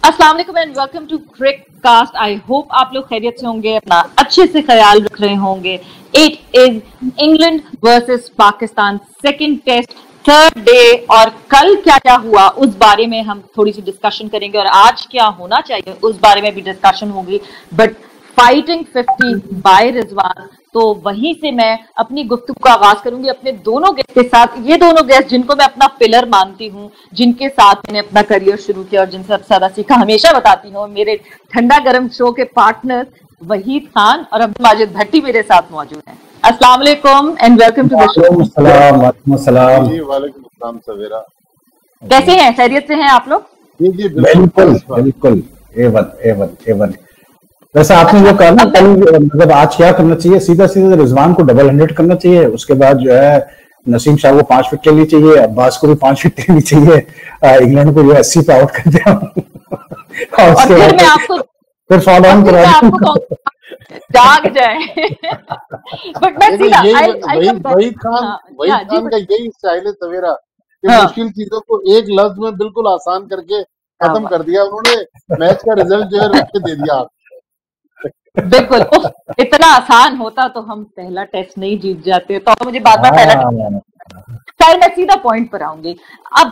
अस्सलाम वालेकुम and welcome to cric cast. I hope आप लोग खैरियत से होंगे, अपना अच्छे से ख्याल रख रहे होंगे। It is England versus Pakistan second test, third day, और कल क्या क्या हुआ उस बारे में हम थोड़ी सी डिस्कशन करेंगे और आज क्या होना चाहिए उस बारे में भी डिस्कशन होगी। बट फाइटिंग 50 बाय रिजवान, तो वहीं से मैं अपनी गुफ्तगू का आगाज करूंगी अपने दोनों गेस्ट के साथ। ये दोनों गेस्ट जिनको मैं अपना पिलर मानती हूँ, जिनके साथ मैंने अपना करियर शुरू किया और जिनसे सबसे ज्यादा सीखा, हमेशा बताती हूँ, मेरे ठंडा गर्म शो के पार्टनर वहीद खान और अब्दुल माजिद भट्टी मेरे साथ मौजूद हैं। अस्सलाम वालेकुम and welcome to the show. वालेकुम सलाम सवेरा, कैसे हैं? खैरियत से हैं आप लोग? जी बिल्कुल बिल्कुल A1। वैसे आपने जो कहा ना कल, मतलब आज क्या करना चाहिए, सीधा रिजवान को डबल 100 करना चाहिए, उसके बाद जो है नसीम शाह को 5 विकेट लेनी चाहिए, अब्बास को भी 5 विकेट लेनी चाहिए, इंग्लैंड को जो 80 पे आउट कर दिया और फिर मैं आपको फिर फॉल ऑन करा जाग जाए। बट मैं सीधा वहीद खान का यही स्टाइल है सवेरा कि मुश्किल चीजों को एक लफ्ज में बिल्कुल आसान करके खत्म कर दिया उन्होंने। मैच का रिजल्ट जो है रख के दे दिया। बिल्कुल, इतना आसान होता तो हम पहला टेस्ट नहीं जीत जाते, तो मुझे बाद में पहला शायद मैं सीधा पॉइंट पर आऊंगी। अब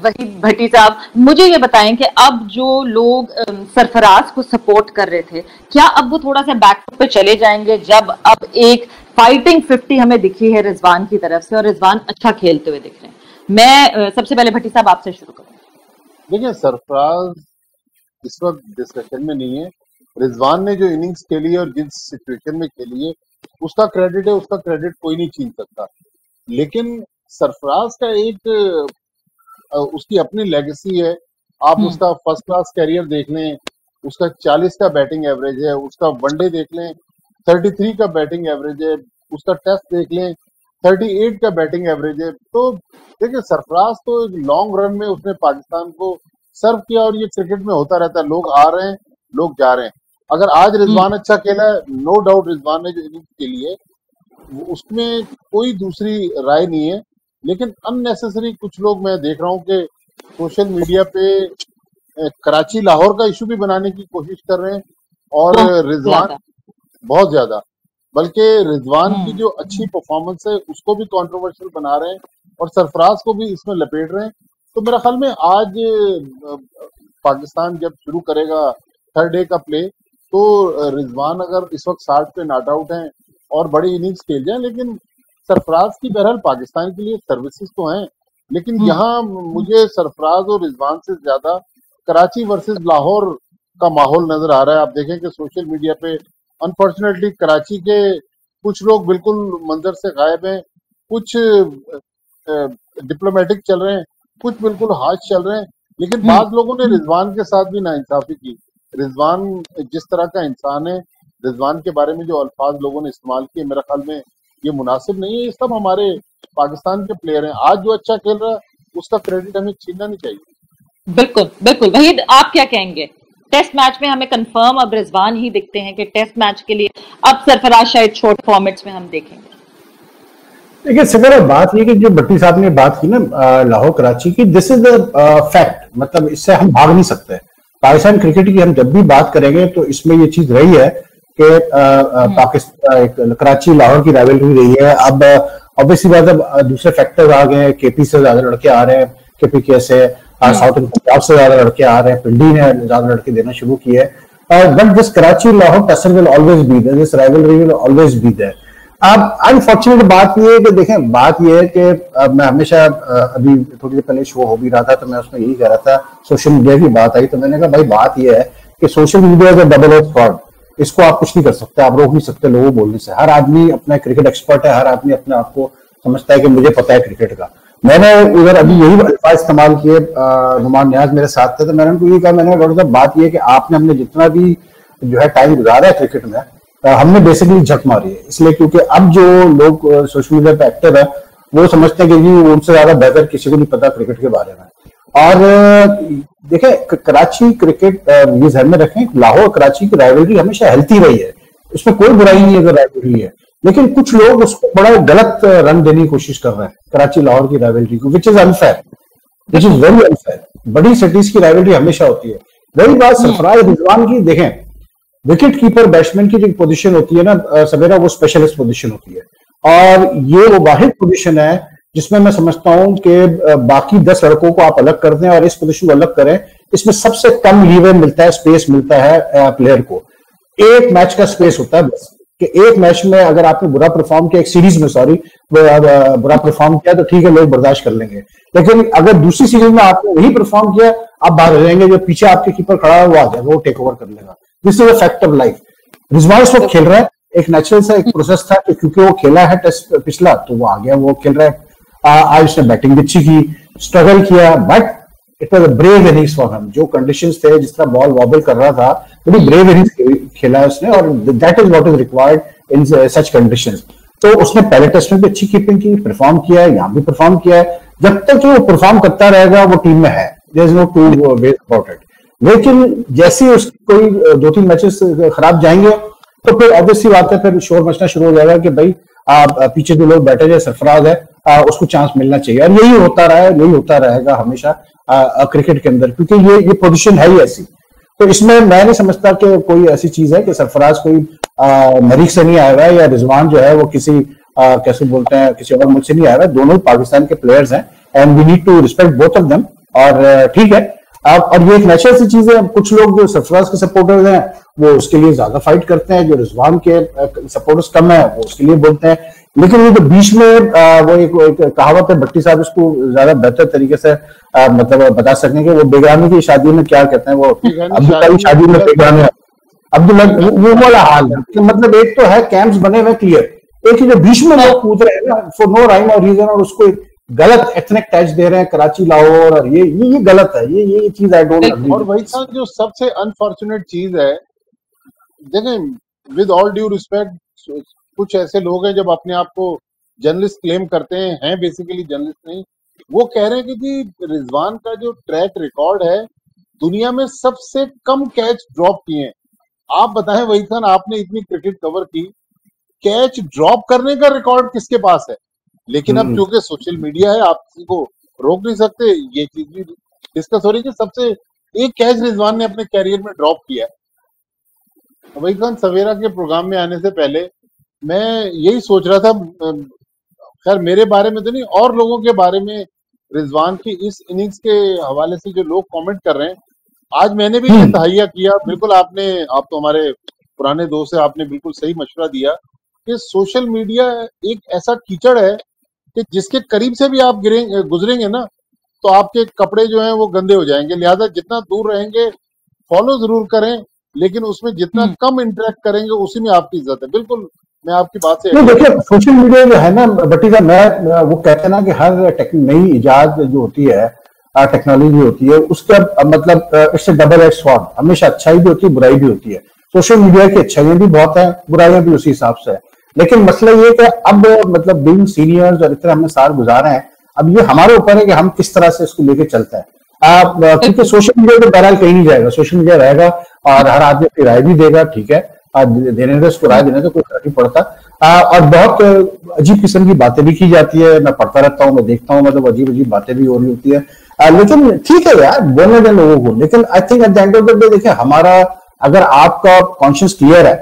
वही भट्टी साहब, मुझे ये बताएं कि अब जो लोग सरफराज को सपोर्ट कर रहे थे, क्या अब वो थोड़ा सा बैकफुट पे चले जाएंगे जब अब एक फाइटिंग 50 हमें दिखी है रिजवान की तरफ से और रिजवान अच्छा खेलते हुए दिख रहे हैं? मैं सबसे पहले भट्टी साहब आपसे शुरू करूँ। देखिए, सरफराज इस वक्त डिस्कशन में नहीं है। रिजवान ने जो इनिंग्स खेली है और जिस सिचुएशन में खेली है उसका क्रेडिट है, उसका क्रेडिट कोई नहीं छीन सकता। लेकिन सरफराज का एक उसकी अपनी लेगेसी है। आप उसका फर्स्ट क्लास कैरियर देख लें, उसका 40 का बैटिंग एवरेज है, उसका वनडे देख लें 33 का बैटिंग एवरेज है, उसका टेस्ट देख लें 38 का बैटिंग एवरेज है। तो देखिए, सरफराज तो लॉन्ग रन में उसने पाकिस्तान को सर्व किया और ये क्रिकेट में होता रहता है, लोग आ रहे हैं लोग जा रहे हैं। अगर आज रिजवान अच्छा खेला है, नो डाउट रिजवान ने जो इनिंग्स खेली है उसमें कोई दूसरी राय नहीं है। लेकिन अननेसेसरी कुछ लोग मैं देख रहा हूँ कि सोशल मीडिया पे कराची लाहौर का इशू भी बनाने की कोशिश कर रहे हैं और रिजवान बहुत ज्यादा, बल्कि रिजवान की जो अच्छी परफॉर्मेंस है उसको भी कंट्रोवर्शियल बना रहे हैं और सरफराज को भी इसमें लपेट रहे हैं। तो मेरा ख्याल में आज पाकिस्तान जब शुरू करेगा थर्ड डे का प्ले, तो रिजवान अगर इस वक्त 60 पे नॉट आउट हैं और बड़ी इनिंग्स खेल जाए, लेकिन सरफराज की बहरहाल पाकिस्तान के लिए सर्विसेज तो हैं। लेकिन यहाँ मुझे सरफराज और रिजवान से ज्यादा कराची वर्सेस लाहौर का माहौल नजर आ रहा है। आप देखें कि सोशल मीडिया पे अनफॉर्चुनेटली कराची के कुछ लोग बिल्कुल मंजर से गायब हैं, कुछ डिप्लोमेटिक चल रहे हैं, कुछ बिल्कुल हाश चल रहे हैं। लेकिन बाद लोगों ने रिजवान के साथ भी नाइंसाफी की। रिजवान जिस तरह का इंसान है, रिजवान के बारे में जो अल्फाज लोगों ने इस्तेमाल किए, मेरे ख्याल में ये मुनासिब नहीं है। ये सब हमारे पाकिस्तान के प्लेयर हैं। आज जो अच्छा खेल रहा है उसका क्रेडिट हमें छीनना नहीं चाहिए। बिल्कुल बिल्कुल। वहीद, आप क्या कहेंगे? टेस्ट मैच में हमें कंफर्म अब रिजवान ही दिखते हैं कि टेस्ट मैच के लिए अब सरफराज शायद शॉर्ट फॉर्मेट्स में हम देखेंगे। देखिए सर, बात ये कि जो भट्टी साहब ने बात की ना लाहौर कराची की, दिस इज द फैक्ट, मतलब इससे हम भाग नहीं सकते। पाकिस्तान क्रिकेट की हम जब भी बात करेंगे तो इसमें ये चीज रही है कि पाकिस्तान कराची लाहौर की राइवलरी रही है। अब ऑब्वियसली बात है, दूसरे फैक्टर्स आ गए, केपी से ज्यादा लड़के आ रहे हैं, केपीके से, साउथ पंजाब से ज्यादा लड़के आ रहे हैं, पिंडी ने ज्यादा लड़के देना शुरू किए। But this Karachi Lahore tussle will always be there, this rivalry will always be there. अब अनफॉर्चुनेट बात ये है कि देखें, बात ये है कि मैं हमेशा अभी थोड़ी देर पहले शो हो भी रहा था तो मैं उसमें यही कह रहा था, सोशल मीडिया की बात आई तो मैंने कहा भाई बात ये है कि social media is a double edge sword. इसको आप कुछ नहीं कर सकते, आप रोक नहीं सकते लोगों बोलने से। हर आदमी अपना क्रिकेट एक्सपर्ट है, हर आदमी अपने आप को समझता है कि मुझे पता है क्रिकेट का। मैंने इधर अभी यही अल्फाज इस्तेमाल किए, नुमान न्याज मेरे साथ थे तो मैंने उनको ये कहा, मैंने डॉक्टर साहब बात यह है कि आपने हमने जितना भी जो है टाइम गुजारा है क्रिकेट में, हमने बेसिकली झक मारी है। इसलिए क्योंकि अब जो लोग सोशल मीडिया पे एक्टिव है वो समझते हैं कि जी उनसे ज्यादा बेहतर किसी को नहीं पता क्रिकेट के बारे में। और देखें, कराची क्रिकेट ये ध्यान में रखें, लाहौर कराची की राइवलरी हमेशा हेल्थी रही है, उसमें कोई बुराई नहीं है अगर राइवलरी है। लेकिन कुछ लोग उसको बड़ा गलत रंग देने की कोशिश कर रहे हैं कराची लाहौर की राइवलरी को, which is unfair, which is very unfair. बड़ी सिटीज की राइवलरी हमेशा होती है। वही बात सरफराज रिजवान की देखें, विकेट कीपर बैट्समैन की जो पोजीशन होती है ना सवेरा, वो स्पेशलिस्ट पोजीशन होती है, और ये वो वाहिद पोजीशन है जिसमें मैं समझता हूं कि बाकी 10 लड़कों को आप अलग कर दें और इस पोजीशन को अलग करें, इसमें सबसे कम लीवर मिलता है, स्पेस मिलता है प्लेयर को। एक मैच का स्पेस होता है बस, कि एक मैच में अगर आपने बुरा परफॉर्म किया, एक सीरीज में सॉरी बुरा परफॉर्म किया तो ठीक है, लोग बर्दाश्त कर लेंगे, लेकिन अगर दूसरी सीरीज में आपने वही परफॉर्म किया, आप बाहर हो जाएंगे, जो पीछे आपके कीपर खड़ा है वो आ जाएगा, वो टेक ओवर कर लेगा। This is a fact of life. Rizwan इस वक्त खेल रहा है, एक नेचुरल सा एक प्रोसेस था कि क्योंकि वो खेला है टेस्ट पिछला, तो वो आ गया, वो खेल रहा है। आज उसने बैटिंग भी अच्छी की, स्ट्रगल किया, but it was a brave innings for him. जो कंडीशंस थे, जिस तरह बॉल वॉबल कर रहा था, बड़ी ब्रेव इनिंग्स खेला है उसने, और that is what is required in such conditions. तो उसने पहले टेस्ट में भी अच्छी कीपिंग की, परफॉर्म किया है, यहाँ भी परफॉर्म किया है। जब तक वो परफॉर्म करता रहेगा, वो टीम में है, there is no two ways about it. लेकिन जैसे ही उसकी कोई 2-3 मैचेस खराब जाएंगे, तो फिर ऑब्वियसली बात है, फिर शोर मचना शुरू हो जाएगा कि भाई पीछे जो लोग बैठे हैं, सरफराज है, उसको चांस मिलना चाहिए। और यही होता रहा है, यही होता रहेगा हमेशा क्रिकेट के अंदर, क्योंकि ये पोजीशन है ही ऐसी। तो इसमें मैं नहीं समझता कि कोई ऐसी चीज है कि सरफराज कोई मरीख से नहीं आया हुआ है, या रिजवान जो है वो किसी कैसे बोलते हैं, किसी और मुल्क से नहीं आया हुआ है। दोनों ही पाकिस्तान के प्लेयर्स हैं, and we need to respect both of them. और ठीक है, और ये एक नेचुरल सी चीज है। कुछ लोग जो सरफराज के सपोर्टर्स हैं, वो उसके लिए ज्यादा फाइट करते हैं, जो रिजवान के सपोर्टर्स कम है, वो उसके लिए बोलते हैं। लेकिन ये जो बीच में वो एक कहावत है, भट्टी साहब इसको ज्यादा बेहतर तरीके से मतलब बता सकेंगे, वो बेगानी की शादी में क्या कहते हैं, वो अब्दुल्ला की शादी में बेगाने, अब्दुल्ला, वो वाला हाल है। मतलब एक तो है कैंप्स बने हुए क्लियर, एक जो बीच में लोग कूद रहे हैं ना फॉर नो राइम और रीजन, और उसको गलत एथनिक टच दे रहे हैं, कराची लाहौर, और ये गलत है, ये चीज आई डोंट। और वही था जो सबसे अनफॉर्चुनेट चीज है, देखें विद ऑल ड्यू रिस्पेक्ट, कुछ ऐसे लोग हैं जब अपने आप को जर्नलिस्ट क्लेम करते हैं बेसिकली जर्नलिस्ट नहीं, वो कह रहे हैं कि जी रिजवान का जो ट्रैक रिकॉर्ड है, दुनिया में सबसे कम कैच ड्रॉप किए हैं। आप बताएं वही था, आपने इतनी क्रिकेट कवर की, कैच ड्रॉप करने का रिकॉर्ड किसके पास है? लेकिन अब क्योंकि सोशल मीडिया है, आप किसी को रोक नहीं सकते। ये चीज भी डिस्कस हो रही है कि सबसे एक कैच रिजवान ने अपने कैरियर में ड्रॉप किया है। वही खान सवेरा के प्रोग्राम में आने से पहले मैं यही सोच रहा था, खैर मेरे बारे में तो नहीं, और लोगों के बारे में रिजवान की इस इनिंग्स के हवाले से जो लोग कमेंट कर रहे हैं, आज मैंने भी ये तहैया किया। बिल्कुल आप तो हमारे पुराने दोस्त है, आपने बिल्कुल सही मशवरा दिया कि सोशल मीडिया एक ऐसा कीचड़ है कि जिसके करीब से भी आप गुजरेंगे ना, तो आपके कपड़े जो हैं वो गंदे हो जाएंगे। लिहाजा जितना दूर रहेंगे, फॉलो जरूर करें, लेकिन उसमें जितना कम इंटरेक्ट करेंगे, उसी में आपकी इज्जत है। बिल्कुल मैं आपकी बात से देखिए, सोशल मीडिया जो है ना बट्टी साहब, मैं वो कहते हैं ना कि हर नई इजाद जो होती है, टेक्नोलॉजी होती है, उसका मतलब इट्स डबल एज स्वॉर्ड, हमेशा अच्छाई भी होती है, बुराई भी होती है। सोशल मीडिया की अच्छाइयां भी बहुत है, बुराइयां भी उसी हिसाब से है। लेकिन मसला ये कि अब मतलब बीइंग सीनियर्स और इतना हमने साल गुजारे हैं, अब ये हमारे ऊपर है कि हम किस तरह से इसको लेके चलते हैं। क्योंकि सोशल मीडिया तो बहरहाल कहीं नहीं जाएगा, सोशल मीडिया रहेगा और हर आदमी अपनी राय भी देगा, ठीक है, देने से उसको राय देने से कोई फर्क नहीं पड़ता। और बहुत अजीब किस्म की बातें भी की जाती है, मैं पढ़ता रहता हूँ, मैं देखता हूँ, मतलब अजीब अजीब बातें भी हो रही होती है। लेकिन ठीक है यार, बोलने दें लोगों को। लेकिन I think at the end of the day देखिए, हमारा अगर आपका कॉन्शियस क्लियर है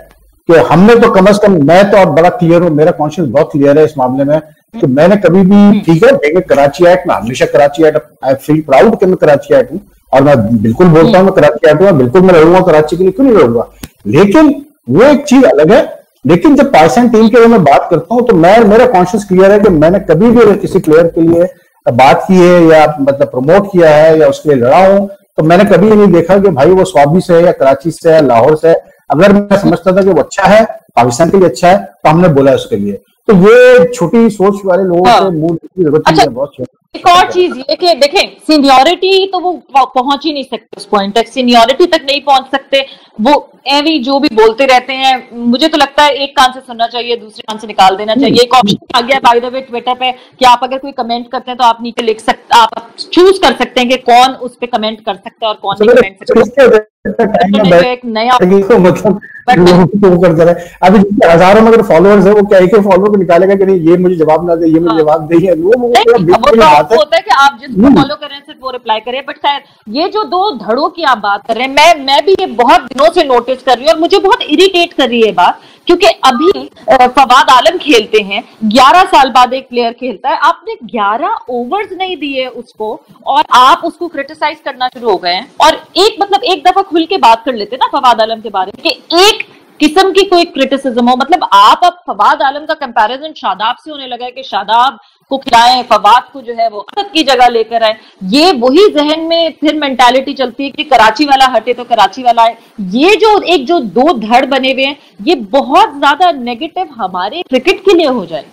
कि हमने तो कम से कम, मैं तो और बड़ा क्लियर हूँ, मेरा कॉन्शियस बहुत क्लियर है इस मामले में कि मैंने कभी भी, ठीक है देखिए कराची एक्ट, मैं हमेशा Karachi act, I feel proud कि मैं कराची एक्ट हूँ, और मैं बिल्कुल बोलता हूँ मैं कराची एक्ट हूँ, बिल्कुल मैं रहूंगा कराची के लिए, क्यों नहीं रहूंगा। लेकिन वो एक चीज अलग है। लेकिन जब पाकिस्तान टीम के लिए मैं बात करता हूं, तो मेरा कॉन्शियस क्लियर है कि मैंने कभी भी अगर किसी प्लेयर के लिए बात की है या मतलब प्रमोट किया है या उसके लिए लड़ा हूं, तो मैंने कभी नहीं देखा कि भाई वो स्वाबी से है या कराची से है, लाहौर से है। अगर मैं समझता था कि वो अच्छा है, पाकिस्तान के लिए अच्छा है, तो हमने बोला उसके लिए। तो ये छोटी सोच वाले लोगों से मूल की जरूरत है बहुत। एक और चीज ये कि देखें, सीनियरिटी तो वो पहुंच ही नहीं सकते, उस पॉइंट तक सीनियरिटी तक नहीं पहुंच सकते। वो एवी जो भी बोलते रहते हैं, मुझे तो लगता है एक कान से सुनना चाहिए, दूसरे कान से निकाल देना चाहिए। एक ऑप्शन आ गया बाय द वे ट्विटर पे कि आप अगर कोई कमेंट करते हैं तो आप नीचे लिख सकते, आप चूज कर सकते हैं कि कौन उस पर कमेंट कर सकता है और कौन नहीं कमेंट कर सकता है। एक नया तो मतलब लोगों को वो करता है। अभी हजारों में अगर फॉलोअर्स है, वो क्या एक फॉलोअर को निकालेगा कि नहीं ये मुझे जवाब ना दे, ये मुझे जवाब दे, वो होता है कि आप जिसको फॉलो कर रहे हैं सिर्फ वो रिप्लाई करें। बट खैर, ये जो दो धड़ों की आप बात कर रहे हैं, मैं भी ये बहुत दिनों से नोटिस कर रही हूँ और मुझे बहुत इरिटेट कर रही है बात, क्योंकि अभी फवाद आलम खेलते हैं, 11 साल बाद एक प्लेयर खेलता है, आपने 11 ओवर्स नहीं दिए उसको और आप उसको क्रिटिसाइज करना शुरू हो गए हैं। और एक दफा खुल के बात कर लेते ना फवाद आलम के बारे में, कि एक किस्म की कोई क्रिटिसिज्म हो, मतलब आप अब फवाद आलम का कंपैरिजन शादाब से होने लगा है कि शादाब को खिलाएं, फवाद को जो है वो असद की जगह लेकर आए। ये वही जहन में फिर मेंटालिटी चलती है कि कराची वाला हटे तो कराची वाला है। ये जो दो धड़ बने हुए हैं, ये बहुत ज्यादा नेगेटिव हमारे क्रिकेट के लिए हो जाए।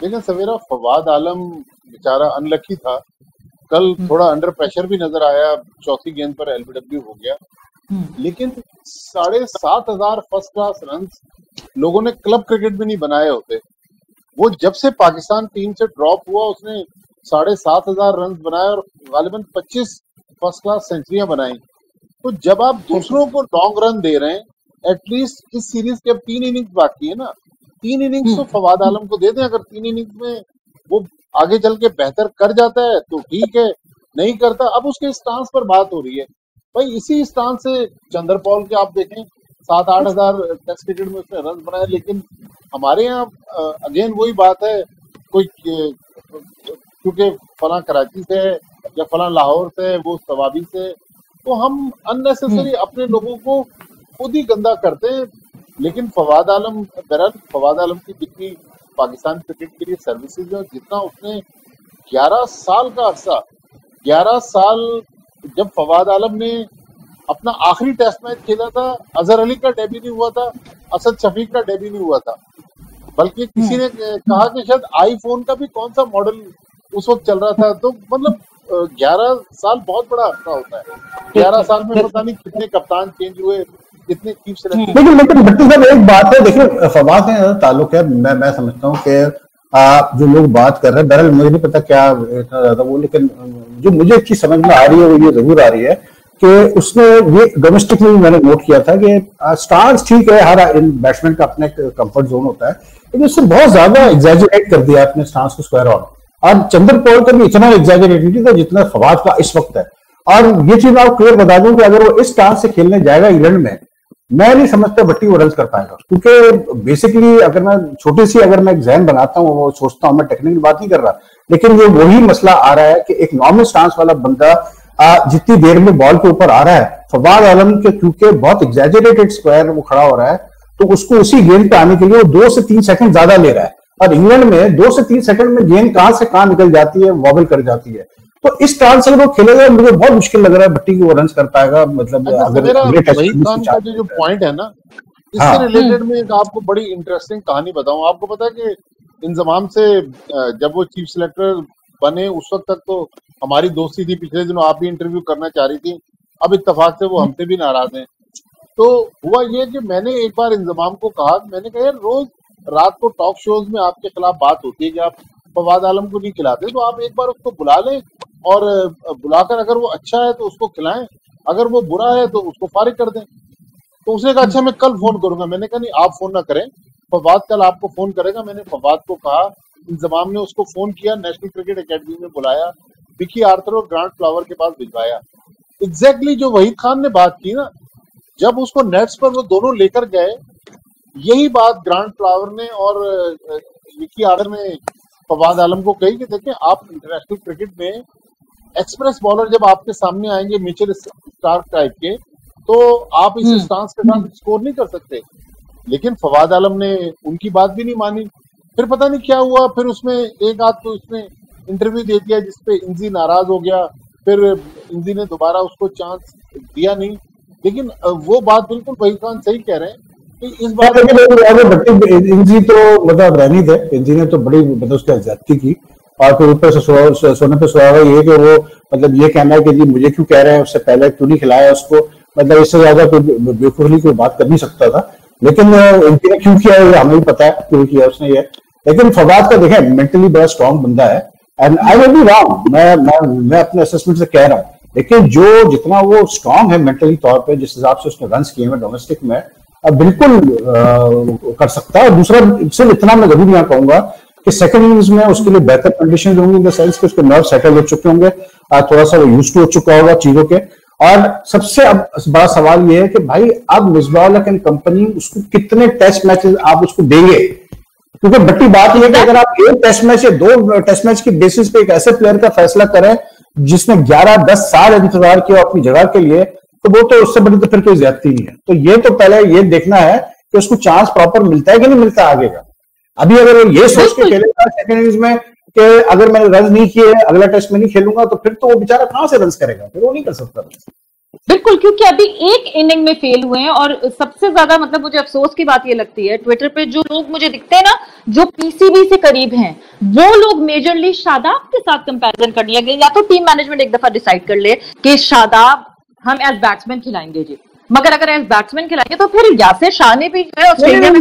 लेकिन सवेरा फवाद आलम बेचारा अनलकी था, कल थोड़ा अंडर प्रेशर भी नजर आया, चौथी गेंद पर एलबीडब्ल्यू हो गया, लेकिन 7,500 फर्स्ट क्लास रन लोगों ने क्लब क्रिकेट में नहीं बनाए होते। वो जब से पाकिस्तान टीम से ड्रॉप हुआ उसने 7,500 रन बनाए और गालिबन 25 फर्स्ट क्लास सेंचुरियां बनाई। तो जब आप दूसरों को लॉन्ग रन दे रहे हैं, एटलीस्ट इस सीरीज के अब 3 इनिंग्स बाकी है ना, 3 इनिंग्स तो फवाद आलम को दे दें। अगर 3 इनिंग्स में वो आगे चल के बेहतर कर जाता है तो ठीक है, नहीं करता, अब उसके स्टांस पर बात हो रही है। भाई इसी स्टांस से चंद्रपॉल के आप देखें 7-8 हजार टेस्ट क्रिकेट में उसने रन बनाए, लेकिन हमारे यहाँ अगेन वही बात है, कोई क्योंकि फला कराची से है या फला लाहौर से है, वो सवाबी से, तो हम अननेसेसरी अपने लोगों को खुद ही गंदा करते हैं। लेकिन फवाद आलम, बहरहाल फवाद आलम की जितनी पाकिस्तान क्रिकेट के लिए सर्विसेज है, जितना उसने 11 साल का अर्सा, 11 साल जब फवाद आलम ने अपना आखिरी टेस्ट मैच खेला था, अजहर अली का डेब्यू नहीं हुआ था, असद शफीक का डेब्यू नहीं हुआ था, बल्कि किसी ने कहा कि शायद आईफोन का भी कौन सा मॉडल उस वक्त चल रहा था। तो मतलब 11 साल बहुत बड़ा अर्सा होता है। 11 साल में पता नहीं कितने कप्तान चेंज हुए, कितने चीफ सिलेक्टर। लेकिन भट्टी साहब एक बात है, देखिए फवाद से ताल्लुक है, मैं समझता हूँ कि जो लोग बात कर रहे हैं, बहरहाल मुझे नहीं पता क्या इतना ज्यादा वो, लेकिन जो मुझे चीज समझ में आ रही है वो ये जरूर आ रही है कि उसने ये डोमेस्टिकली मैंने नोट किया था कि स्टार्स ठीक है, हर बैट्समैन का अपना कंफर्ट जोन होता है, लेकिन उससे बहुत ज्यादा एग्जैजरेट कर दिया अपने स्टांस को स्क्वायर ऑन। और चंद्रपॉल का भी इतना एग्जैजरेट नहीं था जितना फवाद का इस वक्त है। और ये चीज मैं आपको क्लियर बता दूं कि अगर वो इस स्टांस से खेलने जाएगा इंग्लैंड में, मैं नहीं समझता भट्टी वो रन कर पाएगा, क्योंकि बेसिकली अगर मैं छोटी सी अगर मैं एक जहन बनाता हूँ, वो सोचता हूँ, मैं टेक्निकल बात नहीं कर रहा, लेकिन ये वही मसला आ रहा है कि एक नॉर्मल स्टांस वाला बंदा जितनी देर में बॉल के ऊपर आ रहा है, फवाद आलम के क्योंकि बहुत एग्जैजरेटेड स्क्वायर वो खड़ा हो रहा है, तो उसको उसी गेंद पे आने के लिए वो 2 से 3 सेकंड ज्यादा ले रहा है। और इंग्लैंड में 2 से 3 सेकंड में गेंद कहां से कहां निकल जाती है, वॉबल कर जाती है। तो इस स्टांस से अगर वो खेलेगा, मुझे बहुत मुश्किल लग रहा है भट्टी को रन कर पाएगा। मतलब अगर वहीद खान का जो पॉइंट है ना, इससे रिलेटेड में एक आपको बड़ी इंटरेस्टिंग कहानी बताऊं। आपको पता है कि इंजमाम से जब वो चीफ सिलेक्टर बने उस वक्त तक तो हमारी दोस्ती थी, पिछले दिनों आप भी इंटरव्यू करना चाह रही थी, अब इत्तेफाक से वो हमसे भी नाराज हैं। तो हुआ ये कि मैंने एक बार इंजमाम को कहा, मैंने कहा यार रोज रात को टॉक शोज में आपके खिलाफ बात होती है कि आप फवाद आलम को नहीं खिलाते, तो आप एक बार उसको बुला लें और बुलाकर अगर वो अच्छा है तो उसको खिलाएं, अगर वो बुरा है तो उसको फारिग कर दें। तो उसने कहा अच्छा मैं कल फोन करूंगा। मैंने कहा नहीं आप फोन ना करें, फवाद कल आपको फोन करेगा। मैंने फवाद को कहा, इंजमाम ने उसको फोन किया, नेशनल क्रिकेट एकेडमी में बुलाया, विकी आर्थर और ग्रांट फ्लावर के पास भिजवाया। एग्जैक्टली जो वहीद खान ने बात की ना, जब उसको नेट्स पर वो दोनों लेकर गए, यही बात ग्रांट फ्लावर ने और विकी आर्थर ने फवाद आलम को कही कि देखें आप इंटरनेशनल क्रिकेट में एक्सप्रेस बॉलर जब आपके सामने आएंगे मिचेल स्टार्क टाइप के, तो आप इस स्टांस के साथ स्कोर नहीं कर सकते। लेकिन फवाद आलम ने उनकी बात भी नहीं मानी। फिर पता नहीं क्या हुआ, फिर उसमें एक आध तो उसने इंटरव्यू दे दिया जिसपे इंजी नाराज हो गया, फिर इंजी ने दोबारा उसको चांस दिया नहीं। लेकिन वो बात बिल्कुल वहीद खान सही कह रहे हैं कि इस बात इंजी तो मतलब रहनी थे, इंजी ने तो बड़ी मतलब उसकी ज्यादती की, और फिर ऊपर से सोने पे सुहागा ये कि वो मतलब ये कहना है कि जी मुझे क्यों कह रहे हैं, उससे पहले क्यों नहीं खिलाया उसको, मतलब इससे ज्यादा कोई बेवकूफी कोई बात कर नहीं सकता था। लेकिन इंजी ने क्यों किया ये हमें भी पता है क्यों किया उसने ये। लेकिन फवाद का देखें मेंटली बड़ा स्ट्रॉन्ग बंदा है, and I will be wrong, मैं अपने असेसमेंट से कह रहा हूँ लेकिन जो जितना वो स्ट्रांग है मेंटली तौर पे, जिस हिसाब से उसने रन किए हैं डोमेस्टिक में, बिल्कुल कर सकता है। और दूसरा सिर्फ इतना मैं जरूर यहाँ कहूंगा कि सेकंड इनिंग्स में उसके लिए बेहतर कंडीशन होंगी, इन द सेंस कि उसके नर्व सेटल हो चुके होंगे, थोड़ा सा वो यूज टू हो चुका होगा चीजों के। और सबसे अब बड़ा सवाल ये है कि भाई अब मिसबाह-उल-हक एंड कंपनी उसको कितने टेस्ट मैचेस आप उसको देंगे, क्योंकि बड़ी बात यह है कि अगर आप एक टेस्ट मैच या 2 टेस्ट मैच की बेसिस पे एक ऐसे प्लेयर का फैसला करें जिसने 11-10 साल इंतजार किया अपनी जगह के लिए, तो वो तो उससे बड़ी तो फिर कोई ज्यादती नहीं है। तो ये तो पहले ये देखना है कि उसको चांस प्रॉपर मिलता है कि नहीं मिलता आगे का। अभी अगर वो ये सोच के खेलेगा सेकंड इनिंग्स में कि अगर मैंने रन नहीं किए अगला टेस्ट में नहीं खेलूंगा, तो फिर तो वो बेचारा कहां से रन करेगा, फिर वो नहीं कर सकता। बिल्कुल, क्योंकि अभी एक इनिंग में फेल हुए हैं। और सबसे ज्यादा मतलब मुझे अफसोस की बात ये लगती है, ट्विटर पे जो लोग मुझे दिखते हैं ना, जो पीसीबी से करीब हैं, वो लोग मेजरली शादाब के साथ कंपैरिजन कर लिया गया। या तो टीम मैनेजमेंट एक दफा डिसाइड कर ले कि शादाब हम एज बैट्समैन खिलाएंगे जी, मगर अगर एज बैट्समैन खिलाएंगे तो फिर यासिर शाह ने भी जो है ऑस्ट्रेलिया में,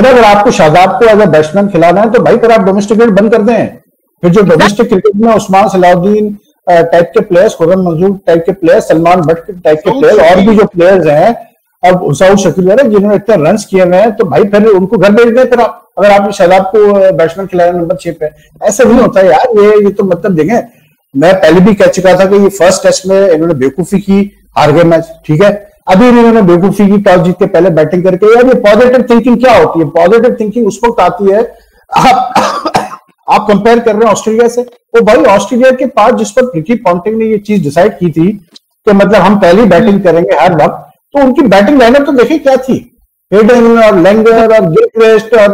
अगर आपको शादाब को एज अ बैट्समैन खिलाना है तो भाई फिर आप डोमेस्टिक क्रिकेट बंद कर दें। फिर जो डोमेस्टिक क्रिकेट में उस्मान सलाउद्दीन टाइप के प्लेयर्स, खुर्रम मंजूर टाइप के प्लेयर्स, सलमान भट्ट टाइप के प्लेयर्स, और भी जो प्लेयर्स हैं, अब हुसैन शकील वगैरह जिन्होंने इतने रन किए हुए हैं, तो भाई फिर उनको घर भेज दें। फिर आप अगर आपने शादाब को बैट्समैन खिलाया नंबर 6 पे, ऐसा नहीं होता यार। ये तो मतलब देखें, मैं पहले भी कह चुका था कि ये फर्स्ट टेस्ट में इन्होंने बेवकूफी की, हार गए मैच, ठीक है। अभी इन्होंने बेवकूफी की, टॉस जीत के पहले बैटिंग करके। यार ये पॉजिटिव थिंकिंग क्या होती है? पॉजिटिव थिंकिंग उस वक्त आती है, आप कंपेयर कर रहे हैं ऑस्ट्रेलिया से, तो भाई ऑस्ट्रेलिया के पास जिस पर रिकी पॉन्टिंग ने ये चीज डिसाइड की थी कि मतलब हम पहली बैटिंग करेंगे हर वक्त, तो उनकी बैटिंग लाइनअप तो देखिए क्या थी, हेडन और लेंगर और गिलक्रिस्ट और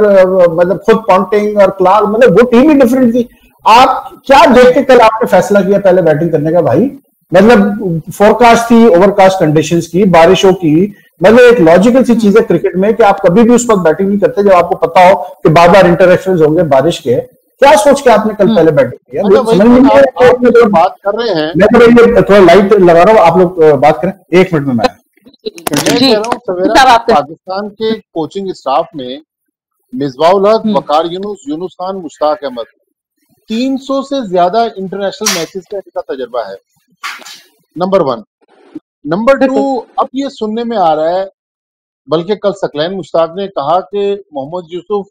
मतलब खुद पॉन्टिंग और क्लार्क, मतलब वो टीम ही डिफरेंट थी। आप क्या देख के कल आपने फैसला किया पहले बैटिंग करने का भाई? मतलब फोरकास्ट थी, ओवरकास्ट कंडीशंस की, बारिशों की, मतलब एक लॉजिकल सी चीज है क्रिकेट में कि आप कभी भी उस वक्त बैटिंग नहीं करते जब आपको पता हो कि बार बार इंटरेक्शंस होंगे बारिश के। क्या सोच के आपने कल पहले बैटिंग किया? जो बात कर रहे हैं, मैं तो थोड़ा लाइट लगा रहा हूँ, आप लोग बात करें 1 मिनट में। मैं कह रहा हूँ सवेरा, पाकिस्तान के कोचिंग स्टाफ में मिसबाह-उल-हक, वकार यूनुस, यूनुस खान, मुश्ताक अहमद, 300 से ज्यादा इंटरनेशनल मैचेस का इनका तजर्बा है, नंबर 1। नंबर 2, अब ये सुनने में आ रहा है, बल्कि कल सकलैन मुश्ताक ने कहा कि मोहम्मद यूसुफ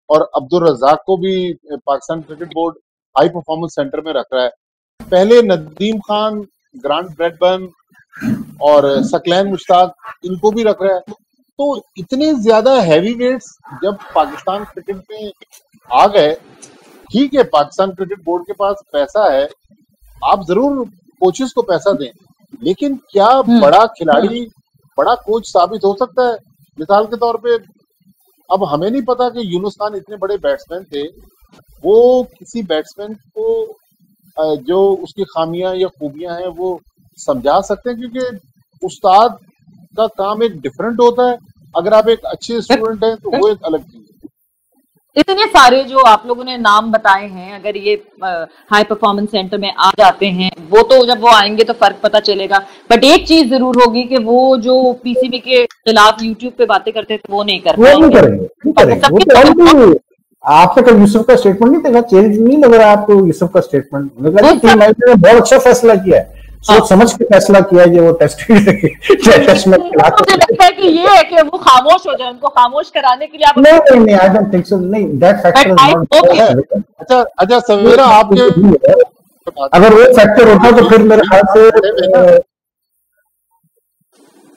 और अब्दुल रज़ाक को भी Pakistan cricket board high performance centre में रख रहा है। पहले नदीम खान, ग्रांट ब्रैडबर्न और सकलैन मुश्ताक, इनको भी रख रहा है। तो इतने ज्यादा हैवी वेट्स जब पाकिस्तान क्रिकेट में आ गए, ठीक है पाकिस्तान क्रिकेट बोर्ड के पास पैसा है, आप जरूर कोचेस को पैसा दें, लेकिन क्या बड़ा खिलाड़ी बड़ा कोच साबित हो सकता है? मिसाल के तौर पे अब हमें नहीं पता कि यूनुस खान इतने बड़े बैट्समैन थे, वो किसी बैट्समैन को जो उसकी खामियां या खूबियां हैं वो समझा सकते हैं, क्योंकि उस्ताद का काम एक डिफरेंट होता है। अगर आप एक अच्छे स्टूडेंट हैं तो वो एक अलग चीज है। इतने सारे जो आप लोगों ने नाम बताए हैं, अगर ये हाई परफॉर्मेंस सेंटर में आ जाते हैं, वो तो जब वो आएंगे तो फर्क पता चलेगा। बट एक चीज जरूर होगी कि वो जो पीसीबी के खिलाफ यूट्यूब पे बातें करते थे वो नहीं कर पाएंगे। आपने कल यूसुफ का स्टेटमेंट नहीं देखा? चेंज नहीं लग रहा आपको यूसुफ का स्टेटमेंट? ने बहुत अच्छा फैसला किया है, सोच समझ के फैसला किया है, वो टेस्ट में मुझे लगता है कि ये है कि वो खामोश हो जाए, उनको खामोश कराने के लिए आप नहीं आई डोंट थिंक सो, नहीं दैट फैक्टर इज नॉट। अच्छा सवेरा, आपके अगर वो फैक्टर होता तो फिर मेरे ख्याल से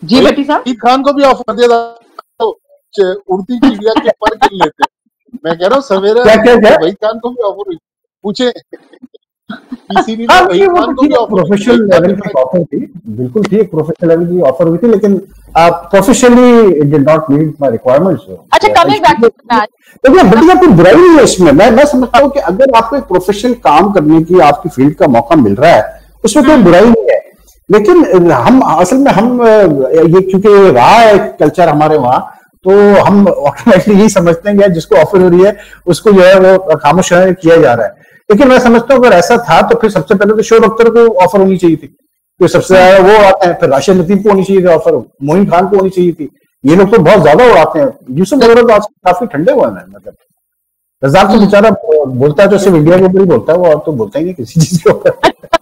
जी भट्टी साहब ईद खान को भी ऑफर दे तो उड़ती चिड़िया के पर गिन लेते। मैं कह रहा हूँ सवेरा वही खान को भी ऑफर हुई, पूछे प्रोफेशनल लेवल की ऑफर थी, बिल्कुल ठीक, प्रोफेशनल लेवल की ऑफर हुई थी, लेकिन professionally it did not meet my requirements. अच्छा, कमिंग बैक टू दैट, देखिए बढ़िया कोई बुराई नहीं है इसमें। मैं समझता हूँ कि अगर आपको एक प्रोफेशनल काम करने की आपकी फील्ड का मौका मिल रहा है, उसमें कोई बुराई नहीं है। लेकिन हम असल में ये क्योंकि रहा है कल्चर हमारे वहाँ, तो हम ऑटोमेटिकली यही समझते हैं कि जिसको ऑफर हो रही है उसको जो है वो खामोश किया जा रहा है। लेकिन मैं समझता हूँ अगर ऐसा था तो फिर सबसे पहले तो शोएब अख्तर को ऑफर होनी चाहिए थी, तो सबसे ज्यादा वो आते हैं, फिर राशिद लतीफ को होनी चाहिए थी ऑफर, मोइन खान को होनी चाहिए थी। ये लोग तो बहुत ज्यादा उड़ाते हैं। यूसुफ वगैरह तो आज काफी ठंडे हुए हैं। मतलब रज़ाक तो बेचारा बोलता है तो सिर्फ इंडिया के ऊपर ही बोलता है, वो और तो बोलता ही नहीं किसी चीज के ऊपर।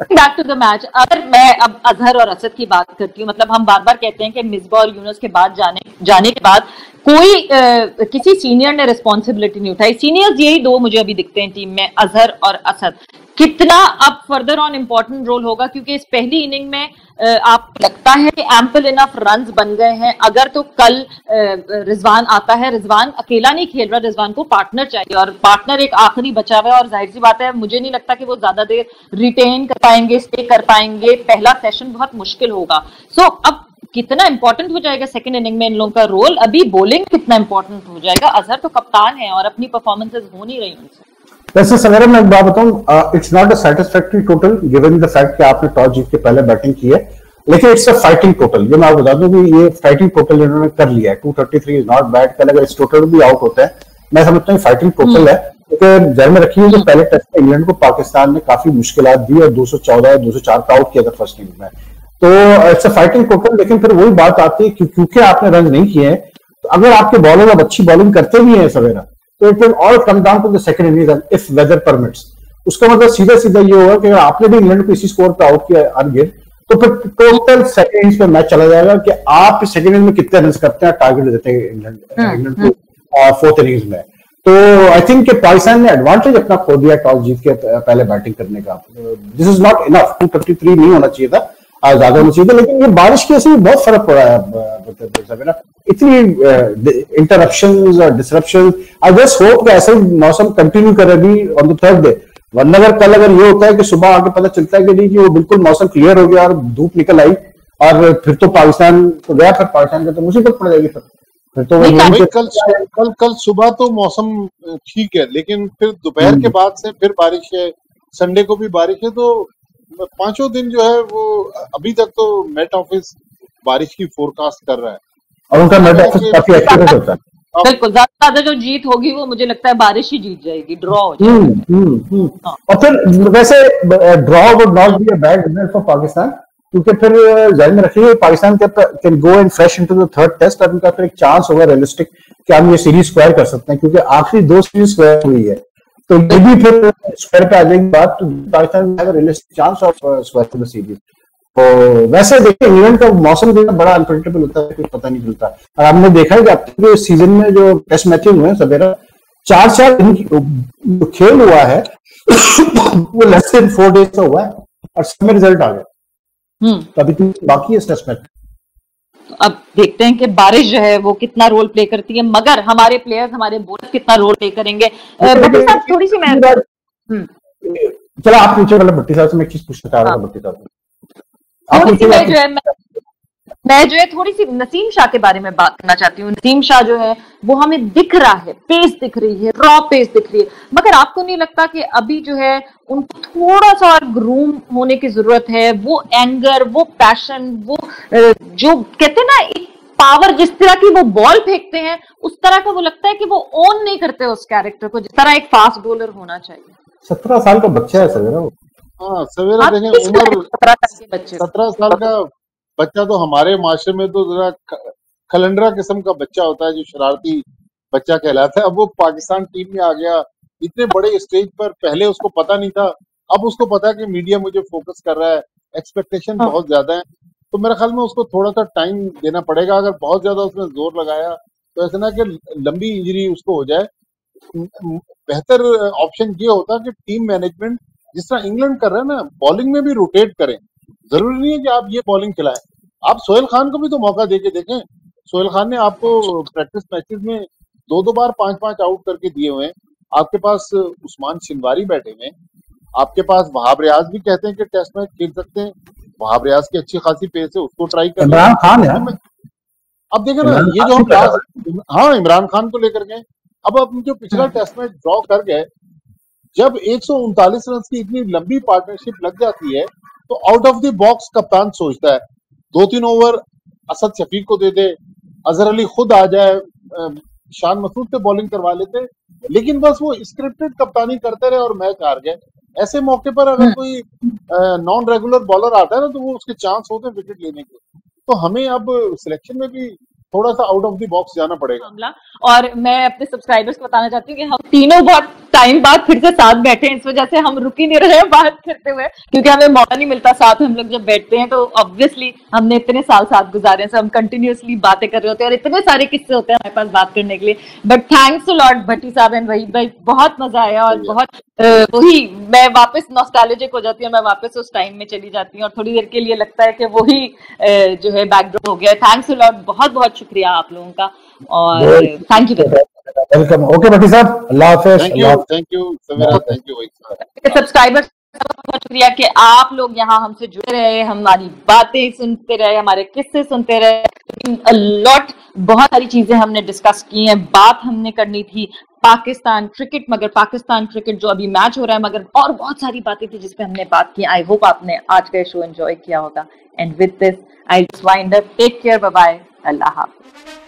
बैक टू द मैच, अगर मैं अब अजहर और असद की बात करती हूँ, मतलब हम बार बार कहते हैं कि मिसबा और यूनुस के बाद जाने के बाद कोई किसी सीनियर ने रिस्पॉन्सिबिलिटी नहीं उठाई। सीनियर्स यही दो मुझे अभी दिखते हैं टीम में, अजहर और असद। कितना अब फर्दर ऑन इंपॉर्टेंट रोल होगा, क्योंकि इस पहली इनिंग में आप लगता है कि एम्पल इनफ रन्स बन गए हैं। अगर तो कल रिजवान आता है, रिजवान अकेला नहीं खेल रहा, रिजवान को पार्टनर चाहिए, और पार्टनर एक आखिरी बचा हुआ है, और जाहिर सी बात है मुझे नहीं लगता कि वो ज्यादा देर रिटेन कर पाएंगे, स्टे कर पाएंगे। पहला सेशन बहुत मुश्किल होगा। सो अब कितना इंपॉर्टेंट हो जाएगा सेकंड इनिंग में इन लोगों का रोल, अभी बॉलिंग कितना इंपॉर्टेंट हो जाएगा। अजहर तो कप्तान है और अपनी परफॉर्मेंसेज हो नहीं रही उनसे। वैसे सवेरा मैं एक बात बताऊं, it's not a satisfactory total given the fact कि आपने टॉस जीत के पहले बैटिंग की है, लेकिन इट्स अ फाइटिंग टोटल। ये मैं आपको बता दूं कि ये फाइटिंग टोटल इन्होंने कर लिया है। 233 इज नॉट बैड। कल अगर इस टोटल भी आउट होता है, मैं समझता हूँ फाइटिंग टोटल है, क्योंकि ध्यान में रखिए जो पहले टेस्ट में इंग्लैंड को पाकिस्तान ने काफी मुश्किल दी और 214 204 का आउट किया था फर्स्ट इनिंग में, तो इट्स अ फाइटिंग टोटल। लेकिन फिर वही बात आती है कि क्योंकि आपने रन नहीं किए हैं, तो अगर आपके बॉलर अब अच्छी बॉलिंग करते भी हैं सवेरा, तो it will all come down to the second inning if weather permits. उसका मतलब सीधा सीधा ये होगा कि आपने भी इंग्लैंड को इसी स्कोर पे आउट किया अनगिर, तो फिर टोटल सेकंड इनिंग्स पे मैच चला जाएगा कि आप सेकंड इनिंग में कितने रन करते हैं, टारगेट देते हैं इंग्लैंड को फोर्थ इनिंग्स में। तो आई थिंक कि पाकिस्तान ने एडवांटेज अपना खो दिया टॉस जीत के पहले बैटिंग करने का। दिस इज नॉट इनफ, 233 नहीं होना चाहिए था, ज्यादा होना चाहिए था। लेकिन ये बारिश की वजह से बहुत फर्क पड़ा है, इतनी इंटरप्शंस और डिसरप्शन। आई जस्ट होप कि ऐसे ही मौसम कंटिन्यू करे भी ऑन द थर्ड डे, वरना अगर कल अगर ये होता है कि सुबह आके पता चलता है कि नहीं कि वो बिल्कुल मौसम क्लियर हो गया और धूप निकल आई, और फिर तो पाकिस्तान तो गया, फिर पाकिस्तान का तो मुसीबत पड़ जाएगी। फिर तो कल सुबह तो मौसम ठीक है, लेकिन फिर दोपहर के बाद से फिर बारिश है, संडे को भी बारिश है, तो पांचों दिन जो है वो अभी तक तो मेट ऑफिस बारिश की फोरकास्ट कर रहा है, और उनका मेट ऑफिस काफी एक्यूरेट होता है। बिल्कुल, ज्यादा जो जीत होगी वो मुझे लगता है बारिश ही जीत जाएगी, ड्रॉ हो जाएगी। और फिर वैसे draw would not be a bad result for Pakistan, क्योंकि फिर ध्यान में रखिए Pakistan can go in fresh into the third test, और उनका फिर एक चांस होगा रियलिस्टिक कि हम ये सीरीज स्क्वायर कर सकते हैं, क्योंकि आखिरी 2 सीरीज स्क्वायर हुई है, तो ये भी फिर स्क्वायर पे आ जाएगी बात, तो Pakistan have a realistic chance of square the series. तो वैसे देखिए इंग्लैंड का मौसम जो बड़ा अनप्रेडिक्टेबल होता है, कुछ पता नहीं चलता। और हमने देखा है कि अब तक इस सीजन में जो टेस्ट मैचेस हुए हैं सवेरा 4 जो खेल हुआ है वो लेस देन 4 डेज का हुआ है, और सब में रिजल्ट आ गया। अभी तो बाकी है टेस्ट मैच। अब देखते हैं कि बारिश जो है वो कितना रोल प्ले करती है, मगर हमारे प्लेयर्स, हमारे बॉलर कितना रोल प्ले करेंगे। भट्टी साहब थोड़ी सी मैं चलो आप पूछो, मतलब भट्टी साहब से मैं एक चीज पूछना चाह रहा था। भट्टी साहब मैं जो है थोड़ी सी नसीम शाह के बारे में बात करना चाहती हूँ। नसीम शाह जो है वो हमें दिख रहा है, पेस दिख रही है, रॉ पेस दिख रही है, मगर आपको नहीं लगता कि अभी जो है उनको थोड़ा सा और ग्रूम होने की जरूरत है? वो एंगर, वो पैशन, वो जो कहते हैं ना एक पावर, जिस तरह की वो बॉल फेंकते हैं उस तरह का वो लगता है कि वो ओन नहीं करते उस कैरेक्टर को, जिस तरह एक फास्ट बॉलर होना चाहिए। 17 साल का बच्चा है सवेरा वो। हाँ सवेरा देखें, उम्र 17 साल का बच्चा तो हमारे माशरे में तो जरा खलंडरा किस्म का बच्चा होता है, जो शरारती बच्चा कहलाता है। अब वो पाकिस्तान टीम में आ गया इतने बड़े स्टेज पर, पहले उसको पता नहीं था, अब उसको पता है कि मीडिया मुझे फोकस कर रहा है, एक्सपेक्टेशन बहुत ज्यादा है, तो मेरे ख्याल में उसको थोड़ा सा टाइम देना पड़ेगा। अगर बहुत ज्यादा उसमें जोर लगाया तो ऐसा ना कि लंबी इंजरी उसको हो जाए। बेहतर ऑप्शन ये होता कि टीम मैनेजमेंट जिस तरह इंग्लैंड कर रहा है ना, बॉलिंग में भी रोटेट करें। जरूरी नहीं है कि आप ये बॉलिंग खिलाएं, आप सोहेल खान को भी तो मौका देके देखें। सोहेल खान ने आपको प्रैक्टिस मैचेस में 2-2 बार 5-5 आउट करके दिए हुए हैं। आपके पास उस्मान शिनवारी बैठे हुए हैं, आपके पास वहाब रियाज भी कहते हैं कि टेस्ट मैच खेल सकते हैं। वहाब रियाज की अच्छी खासी पेस है, उसको ट्राई कर। इमरान खान है, अब देखें ना ये जो हम हाँ इमरान खान को लेकर गए, अब जो पिछला टेस्ट मैच ड्रॉ कर गए, जब 139 रन की इतनी लंबी पार्टनरशिप लग जाती है तो आउट ऑफ द बॉक्स कप्तान सोचता है 2-3 ओवर असद शफीक को दे दे, अजहर अली खुद आ जाए, शान मसूद से बॉलिंग करवा लेते, लेकिन बस वो स्क्रिप्टेड कप्तानी करते रहे और मैच हार गए। ऐसे मौके पर अगर कोई नॉन रेगुलर बॉलर आता है ना, तो वो उसके चांस होते हैं विकेट लेने के। तो हमें अब सिलेक्शन में भी थोड़ा सा आउट ऑफ द बॉक्स जाना पड़ेगा। और मैं अपने सब्सक्राइबर्स को बताना चाहती हूँ कि हम तीनों बहुत टाइम बाद फिर से साथ बैठे हैं, इस वजह से हम रुक ही नहीं रहे हैं बात करते हुए, क्योंकि हमें मौका नहीं मिलता साथ। हम लोग जब बैठते हैं तो ऑब्वियसली हमने इतने साल साथ गुजारे हैं, हम कंटिन्यूअसली बातें कर रहे होते हैं और इतने सारे किस्से होते हैं हमारे पास बात करने के लिए। बट थैंक्स अ लॉट भट्टी साहब एंड वहीद भाई, बहुत मजा आया और बहुत वही मैं वापस नॉस्टैल्जिक हो जाती हूँ, मैं वापस उस टाइम में चली जाती हूँ और थोड़ी देर के लिए लगता है कि वही जो है बैकड्रॉप हो गया। थैंक्स अ लॉट, बहुत बहुत शुक्रिया आप लोगों का और thank you. Welcome. Okay Bhatti साहब, अल्लाह हाफिज़। Thank you Sameera, thank you subscribers, बहुत शुक्रिया कि आप लोग यहाँ हमसे जुड़े रहे, हमारी बातें सुनते रहे, हमारे किस्से सुनते रहे। लॉट बहुत सारी चीजें हमने डिस्कस की हैं, बात हमने करनी थी पाकिस्तान क्रिकेट, मगर पाकिस्तान क्रिकेट जो अभी मैच हो रहा है, मगर और बहुत सारी बातें थी जिसपे हमने बात की। आई होप आपने आज का शो एंजॉय किया होगा। And with this I just wind up, take care, bye bye, अल्लाह हाफिज़।